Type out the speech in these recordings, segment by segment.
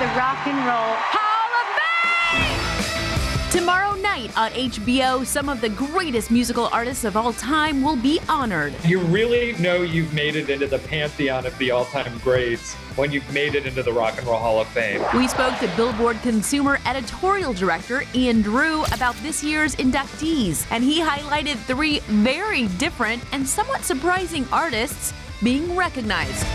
the Rock and Roll Hall of Fame! Tomorrow night on HBO, some of the greatest musical artists of all time will be honored. You really know you've made it into the pantheon of the all-time greats when you've made it into the Rock and Roll Hall of Fame. We spoke to Billboard Consumer Editorial Director Ian Drew about this year's inductees, and he highlighted 3 very different and somewhat surprising artists being recognized.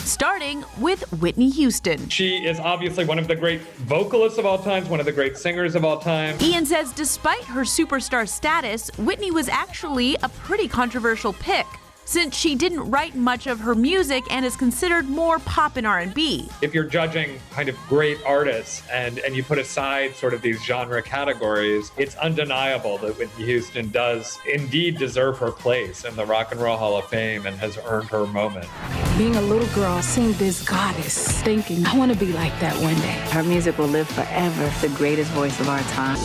Starting with Whitney Houston. She is obviously one of the great vocalists of all time, one of the great singers of all time. Ian says despite her superstar status, Whitney was actually a pretty controversial pick, since she didn't write much of her music and is considered more pop and R&B. If you're judging kind of great artists and you put aside sort of these genre categories, it's undeniable that Whitney Houston does indeed deserve her place in the Rock and Roll Hall of Fame and has earned her moment. Being a little girl, seeing this goddess, thinking, I want to be like that one day. Her music will live forever, the greatest voice of our time.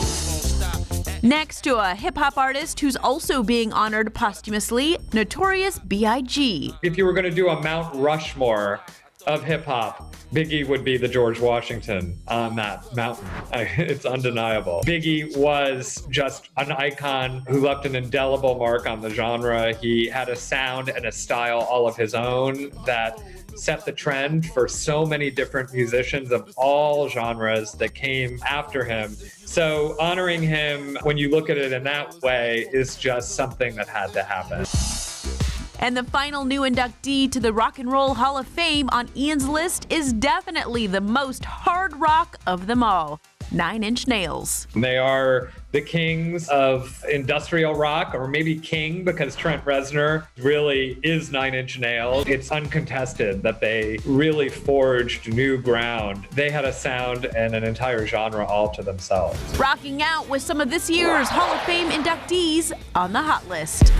Next to a hip-hop artist who's also being honored posthumously, Notorious B.I.G. If you were going to do a Mount Rushmore of hip-hop, Biggie would be the George Washington on that mountain. It's undeniable. Biggie was just an icon who left an indelible mark on the genre. He had a sound and a style all of his own that set the trend for so many different musicians of all genres that came after him. So honoring him, when you look at it in that way, is just something that had to happen. And the final new inductee to the Rock and Roll Hall of Fame on Ian's list is definitely the most hard rock of them all, 9 Inch Nails. They are the kings of industrial rock, or maybe king because Trent Reznor really is 9 Inch Nails. It's uncontested that they really forged new ground. They had a sound and an entire genre all to themselves. Rocking out with some of this year's Hall of Fame inductees on the Hot List.